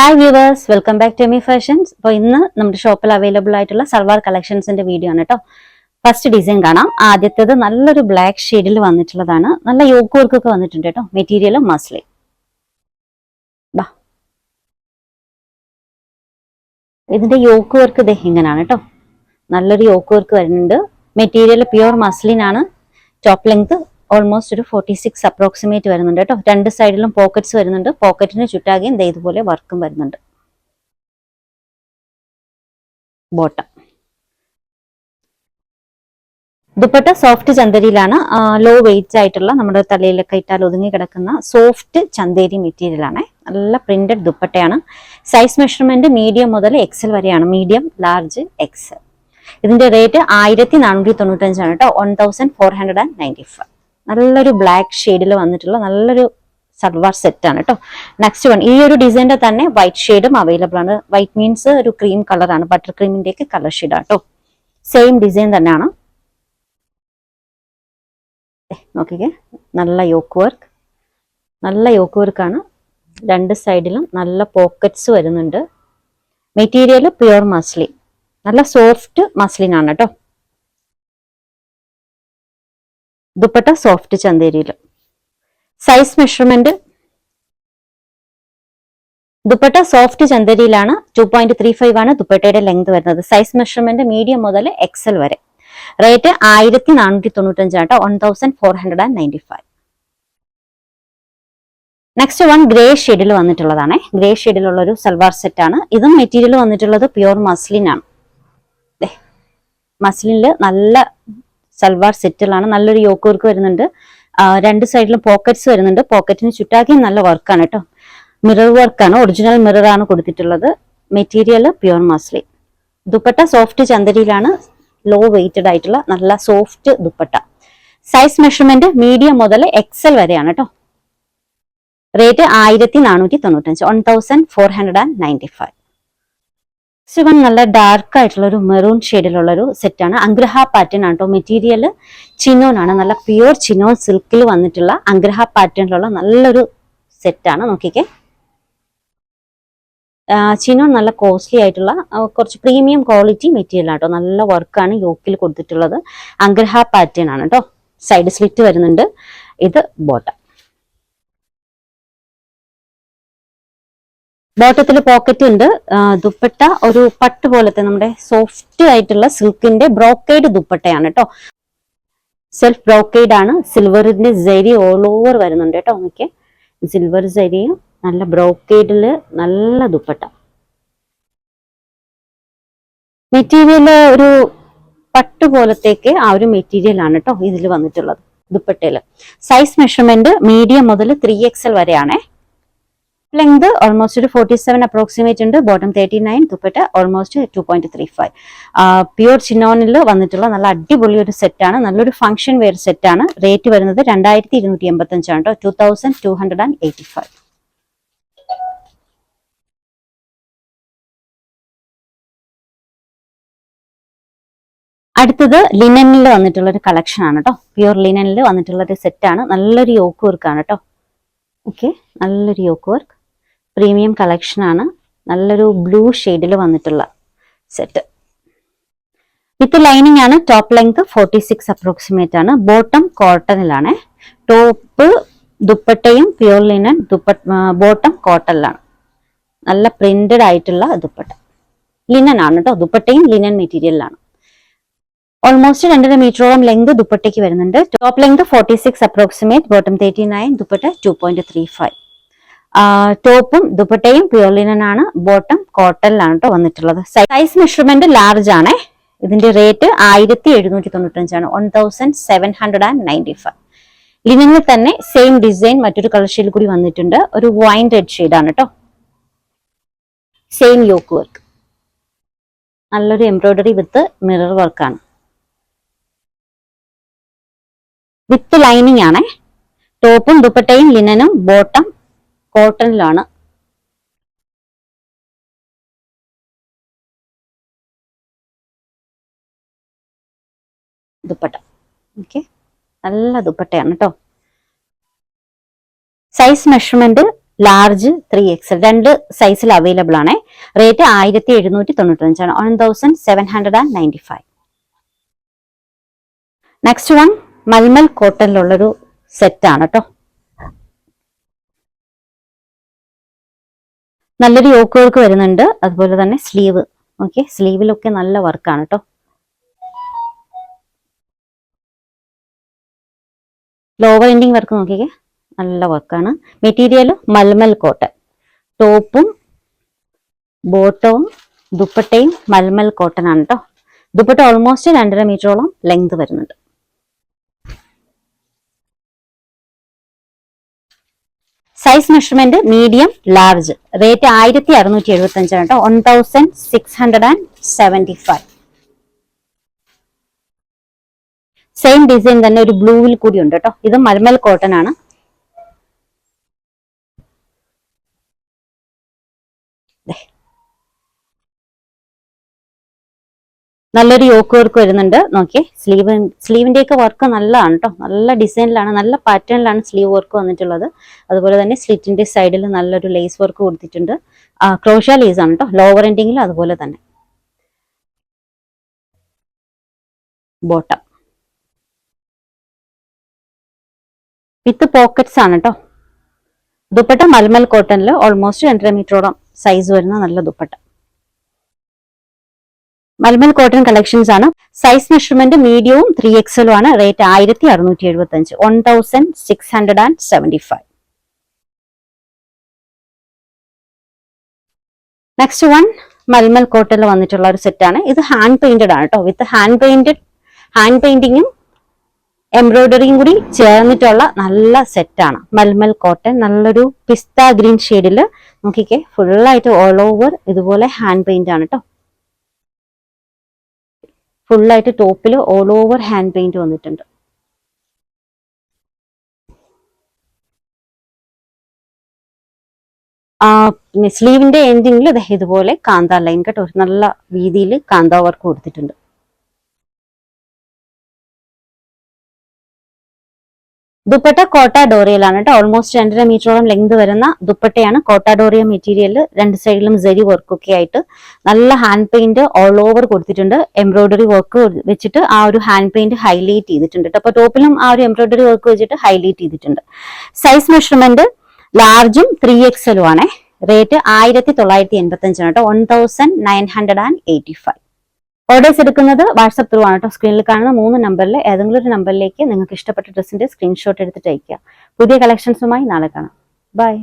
Hi viewers, welcome back to Emi Fashions. അപ്പോൾ ഇന്ന് നമ്മുടെ ഷോപ്പിൽ അവൈലബിൾ ആയിട്ടുള്ള സൽവാർ കളക്ഷൻസിന്റെ വീഡിയോ ആണ് കേട്ടോ. ഫസ്റ്റ് ഡിസൈൻ കാണാം. ആദ്യത്തേത് നല്ലൊരു ബ്ലാക്ക് ഷെയ്ഡിൽ വന്നിട്ടുള്ളതാണ്. നല്ല യോക്ക് വർക്ക് ഒക്കെ വന്നിട്ടുണ്ട് കേട്ടോ. Material muslin. ഇതിന്റെ യോക്ക് വർക്ക് ഇത് ഇങ്ങനെയാണ് കേട്ടോ. നല്ലൊരു യോക്ക് വർക്ക് വരുന്നുണ്ട്. മെറ്റീരിയൽ പ്യുവർ മസ്ലിൻ ആണ്. ടോപ്പ് ലെങ്ത് ഓൾമോസ്റ്റ് ഒരു 46 അപ്രോക്സിമേറ്റ് വരുന്നുണ്ട് കേട്ടോ. രണ്ട് സൈഡിലും പോക്കറ്റ്സ് വരുന്നുണ്ട്. പോക്കറ്റിന് ചുറ്റാകെയും ഇതുപോലെ വർക്കും വരുന്നുണ്ട്. ബോട്ടം ദുപ്പട്ട സോഫ്റ്റ് ചന്തേരിയിലാണ്. ലോ വെയിറ്റ് ആയിട്ടുള്ള നമ്മുടെ തലയിലൊക്കെ ഇട്ടാൽ ഒതുങ്ങി കിടക്കുന്ന സോഫ്റ്റ് ചന്തേരി മെറ്റീരിയൽ ആണ്. നല്ല പ്രിന്റഡ് ദുപ്പട്ടയാണ്. സൈസ് മെഷർമെന്റ് മീഡിയം മുതൽ എക്സൽ വരെയാണ്. Medium, large, XL. ഇതിന്റെ റേറ്റ് 1495 ആണ് കേട്ടോ. 1495. നല്ലൊരു ബ്ലാക്ക് ഷെയ്ഡിൽ വന്നിട്ടുള്ള നല്ലൊരു സൽവാർ സെറ്റ് ആണ് കേട്ടോ. നെക്സ്റ്റ് വൺ, ഈ ഒരു ഡിസൈനിന്റെ തന്നെ വൈറ്റ് ഷെയ്ഡും അവൈലബിൾ ആണ്. വൈറ്റ് മീൻസ് ഒരു ക്രീം കളറാണ്. ബട്ടർ ക്രീമിന്റെ ഒക്കെ കളർ ഷെയ്ഡാണ് കേട്ടോ. സെയിം ഡിസൈൻ തന്നെയാണ്. നോക്കിക്കേ, നല്ല യോക്ക് വർക്ക്. നല്ല യോക്ക് വർക്കാണ്. രണ്ട് സൈഡിലും നല്ല പോക്കറ്റ്സ് വരുന്നുണ്ട്. Material pure muslin. നല്ല സോഫ്റ്റ് മസ്ലിൻ ആണ് കേട്ടോ. ദുപ്പട്ട സോഫ്റ്റ് ചന്തേരിയിൽ. സൈസ് മെഷർമെന്റ് ദുപ്പട്ട സോഫ്റ്റ് ചന്തേരിയിലാണ്. 2.35 ആണ് ദുപ്പട്ടയുടെ ലെങ്ത് വരുന്നത്. സൈസ് മെഷർമെന്റ് മീഡിയം മുതൽ എക്സൽ വരെ. റേറ്റ് 1495 ആട്ടോ. 1495. നെക്സ്റ്റ് വൺ ഗ്രേ ഷെയ്ഡിൽ വന്നിട്ടുള്ളതാണ്. ഗ്രേ ഷെയ്ഡിലുള്ള ഒരു സൽവാർ സെറ്റ് ആണ്. ഇതും മെറ്റീരിയൽ വന്നിട്ടുള്ളത് പ്യുവർ മസ്ലിൻ ആണ്. മസ്ലിനില് നല്ല സൽവാർ സെറ്റുകളാണ്. നല്ലൊരു യോക്ക് വർക്ക് വരുന്നുണ്ട്. രണ്ട് സൈഡിലും പോക്കറ്റ്സ് വരുന്നുണ്ട്. പോക്കറ്റിന് ചുറ്റാക്കിയും നല്ല വർക്കാണ് കേട്ടോ. മിറർ വർക്കാണ്. ഒറിജിനൽ മിറർ ആണ് കൊടുത്തിട്ടുള്ളത്. Material pure muslin. Dupatta soft ചന്തരിയിലാണ്. ലോ വെയ്റ്റഡ് ആയിട്ടുള്ള നല്ല soft dupatta. Size measurement medium മുതൽ എക്സൽ വരെയാണ് കേട്ടോ. റേറ്റ് 1495. 1495. ശിവൻ നല്ല ഡാർക്ക് ആയിട്ടുള്ള ഒരു മെറൂൺ ഷെയ്ഡിലുള്ള ഒരു സെറ്റാണ്. അഗ്രഹ പാറ്റേൺ ആണ് കേട്ടോ. മെറ്റീരിയൽ ചിനോൻ ആണ്. നല്ല പ്യുവർ ചിനോൻ സിൽക്കിൽ വന്നിട്ടുള്ള അഗ്രഹ പാറ്റേണിലുള്ള നല്ലൊരു സെറ്റാണ്. നോക്കിക്കേ, ചിനോൻ നല്ല കോസ്റ്റ്ലി ആയിട്ടുള്ള കുറച്ച് പ്രീമിയം ക്വാളിറ്റി മെറ്റീരിയൽ ആണ് കേട്ടോ. നല്ല വർക്കാണ് യോക്കിൽ കൊടുത്തിട്ടുള്ളത്. അഗ്രഹ പാറ്റേൺ ആണ് കേട്ടോ. സൈഡ് സ്ലിറ്റ് വരുന്നുണ്ട്. ഇത് ബോട്ടം. ബോട്ടത്തിൽ പോക്കറ്റ് ഉണ്ട്. ദുപ്പട്ട ഒരു പട്ട് പോലത്തെ നമ്മുടെ സോഫ്റ്റ് ആയിട്ടുള്ള സിൽക്കിന്റെ ബ്രോക്കേഡ് ദുപ്പട്ടയാണ് കേട്ടോ. സെൽഫ് ബ്രോക്കേഡ് ആണ്. സിൽവറിന്റെ ജരി ഓൾ ഓവർ വരുന്നുണ്ട് കേട്ടോ. നോക്കിയേ, സിൽവർ ജരിയും നല്ല ബ്രോക്കേഡില് നല്ല ദുപ്പട്ട. മെറ്റീരിയൽ ഒരു പട്ട് പോലത്തേക്ക് ആ ഒരു മെറ്റീരിയൽ ആണ് കേട്ടോ ഇതിൽ വന്നിട്ടുള്ളത് ദുപ്പട്ടയില്. സൈസ് മെഷർമെന്റ് മീഡിയം മുതൽ 3XL വരെയാണേ. ലെങ്ത് ഓൾമോസ്റ്റ് ഒരു 47 അപ്രോക്സിമേറ്റ് ഉണ്ട്. ബോട്ടം 39. ദുപ്പട്ട ഓൾമോസ്റ്റ് 2.35. പ്യൂർ ചിനോനിൽ വന്നിട്ടുള്ള നല്ല അടിപൊളി ഒരു സെറ്റാണ്. നല്ലൊരു ഫംഗ്ഷൻ വെയർ സെറ്റാണ്. റേറ്റ് വരുന്നത് 2285 ആണ് കേട്ടോ. 2285. അടുത്തത് ലിനനിൽ വന്നിട്ടുള്ള ഒരു കളക്ഷൻ ആണ് കേട്ടോ. പ്യൂർ ലിനനിൽ വന്നിട്ടുള്ള ഒരു സെറ്റാണ്. നല്ലൊരു യോക്ക് വർക്കാണ് കേട്ടോ. ഓക്കെ, നല്ലൊരു യോക്ക് വർക്ക്. പ്രീമിയം കളക്ഷൻ ആണ്. നല്ലൊരു ബ്ലൂ ഷെയ്ഡിൽ വന്നിട്ടുള്ള സെറ്റ് വിത്ത് ലൈനിങ് ആണ്. ടോപ്പ് ലെങ്ത് 46 അപ്രോക്സിമേറ്റ് ആണ്. ബോട്ടം കോട്ടണിലാണ്. ടോപ്പ് ദുപ്പട്ടയും പ്യൂർ ലിനൻ. ബോട്ടം കോട്ടണിലാണ്. നല്ല പ്രിന്റഡ് ആയിട്ടുള്ള ദുപ്പട്ട. ലിനൻ ആണ് കേട്ടോ. ദുപ്പട്ടയും ലിനൻ മെറ്റീരിയലാണ്. ഓൾമോസ്റ്റ് 2.5 മീറ്ററോളം ലെങ്ത് ദുപ്പട്ടയ്ക്ക് വരുന്നുണ്ട്. Top length 46 approximate. Bottom 39. Dupatta 2.35. ടോപ്പും ദുപ്പട്ടയും പ്യൂർ ലിനൻ ആണ്. ബോട്ടം കോട്ടണിലാണ് കേട്ടോ വന്നിട്ടുള്ളത്. സൈസ് മെഷർമെന്റ് ലാർജ് ആണ്. ഇതിന്റെ റേറ്റ് 1795 ആണ്. 1795. ലിനനിൽ തന്നെ സെയിം ഡിസൈൻ മറ്റൊരു കളർ ഷെയ്ഡിൽ കൂടി വന്നിട്ടുണ്ട്. ഒരു വൈൻ റെഡ് ഷെയ്ഡ് ആണ് കേട്ടോ. Same yoke work. നല്ലൊരു എംബ്രോയിഡറി വിത്ത് മിറർ വർക്കാണ്. വിത്ത് ലൈനിങ് ആണ്. ടോപ്പും ദുപ്പട്ടയും ലിനനും. ബോട്ടം കോട്ടണിലാണ്. ദുപ്പട്ട ഓക്കെ, നല്ല ദുപ്പട്ടയാണ് കേട്ടോ. സൈസ് മെഷർമെന്റ് ലാർജ് 3XL രണ്ട് സൈസിൽ അവൈലബിൾ ആണ്. റേറ്റ് 1795 1795. നെക്സ്റ്റ് വൺ മൽമൽ കോട്ടണിലുള്ളൊരു സെറ്റ് ആണ് കേട്ടോ. നല്ലൊരു യോക്ക് വർക്ക് വരുന്നുണ്ട്. അതുപോലെ തന്നെ സ്ലീവ്, ഓക്കെ, സ്ലീവിലൊക്കെ നല്ല വർക്കാണ് കേട്ടോ. ലോവർ എൻഡിങ് വർക്ക് നോക്കിക്കേ, നല്ല വർക്കാണ്. Material malmal cotton. ടോപ്പും ബോട്ടവും ദുപ്പട്ടയും മൽമൽ കോട്ടൺ ആണ് കേട്ടോ. ദുപ്പട്ട ഓൾമോസ്റ്റ് 2.5 മീറ്ററോളം ലെങ്ത് വരുന്നുണ്ട്. Size measurement medium large. Rate 1675 കേട്ടോ. 1675. സെയിം ഡിസൈൻ തന്നെ ഒരു ബ്ലൂവിൽ കൂടി ഉണ്ട് കേട്ടോ. ഇത് മൽമൽ കോട്ടൺ ആണ്. നല്ലൊരു യോക്ക് വർക്ക് വരുന്നുണ്ട്. നോക്കിയേ, സ്ലീവിന്റെ ഒക്കെ വർക്ക് നല്ലതാണ് കേട്ടോ. നല്ല ഡിസൈനിലാണ്, നല്ല പാറ്റേണിലാണ് സ്ലീവ് വർക്ക് വന്നിട്ടുള്ളത്. അതുപോലെ തന്നെ സ്ലിറ്റിന്റെ സൈഡിൽ നല്ലൊരു ലേസ് വർക്ക് കൊടുത്തിട്ടുണ്ട്. ക്രോഷ്യ ലേസ് ആണ് കേട്ടോ. ലോവർ എൻഡിങ്ങിൽ അതുപോലെ തന്നെ. ബോട്ടം വിത്ത് പോക്കറ്റ്സ് ആണ് കേട്ടോ. ദുപ്പട്ട മൽമൽ കോട്ടണിൽ ഓൾമോസ്റ്റ് 2.5 മീറ്ററോളം സൈസ് വരുന്ന നല്ല ദുപ്പട്ട. മൽമൽ കോട്ടൺ കളക്ഷൻസ് ആണ്. സൈസ് മെഷർമെന്റ് മീഡിയവും 3XL ആണ്. റേറ്റ് 1675 1675. നെക്സ്റ്റ് വൺ മൽമൽ കോട്ടണിൽ വന്നിട്ടുള്ള ഒരു സെറ്റ് ആണ്. ഇത് ഹാൻഡ് പെയിന്റഡ് ആണ് കേട്ടോ. വിത്ത് ഹാൻഡ് പെയിന്റിങ്ങും എംബ്രോയിഡറിയും കൂടി ചേർന്നിട്ടുള്ള നല്ല സെറ്റാണ്. മൽമൽ കോട്ടൺ നല്ലൊരു പിസ്ത ഗ്രീൻ ഷെയ്ഡിൽ നോക്കിക്കേ, ഫുള്ളായിട്ട് ഓൾ ഓവർ ഇതുപോലെ ഹാൻഡ് പെയിന്റ് ആണ് കേട്ടോ. ഫുള്ളായിട്ട് ടോപ്പിൽ ഓൾ ഓവർ ഹാൻഡ് പെയിന്റ് വന്നിട്ടുണ്ട്. സ്ലീവിന്റെ എൻഡിങ്ങിൽ ഇതുപോലെ കാന്ത ലൈൻ കേട്ടോ, നല്ല വീതിയിൽ കാന്ത വർക്ക് കൊടുത്തിട്ടുണ്ട്. ദുപ്പട്ട കോട്ട ഡോറിയലാണ് കേട്ടോ. ഓൾമോസ്റ്റ് 2.5 മീറ്ററോളം ലെങ്ത് വരുന്ന ദുപ്പട്ടയാണ്. കോട്ട ഡോറിയ മെറ്റീരിയൽ, രണ്ട് സൈഡിലും സെരി വർക്കൊക്കെ ആയിട്ട് നല്ല ഹാൻഡ് പെയിന്റ് ഓൾ ഓവർ കൊടുത്തിട്ടുണ്ട്. എംബ്രോയിഡറി വർക്ക് വെച്ചിട്ട് ആ ഒരു ഹാൻഡ് പെയിന്റ് ഹൈലൈറ്റ് ചെയ്തിട്ടുണ്ട്. അപ്പൊ ടോപ്പിലും ആ ഒരു എംബ്രോയിഡറി വർക്ക് വെച്ചിട്ട് ഹൈലൈറ്റ് ചെയ്തിട്ടുണ്ട്. സൈസ് മെഷർമെന്റ് ലാർജും 3XL ആണേ. റേറ്റ് 1985 കേട്ടോ. 1985. ഓർഡേഴ്സ് എടുക്കുന്നത് വാട്സ്ആപ്പ് ത്രൂ ആണ് കേട്ടോ. സ്ക്രീനിൽ കാണുന്ന 3 നമ്പറിൽ ഏതെങ്കിലും ഒരു നമ്പറിലേക്ക് നിങ്ങൾക്ക് ഇഷ്ടപ്പെട്ട ഡ്രസ്സിന്റെ സ്ക്രീൻഷോട്ട് എടുത്തിട്ട് അയക്കുക. പുതിയ കളക്ഷൻസുമായി നാളെ കാണാം. ബൈ.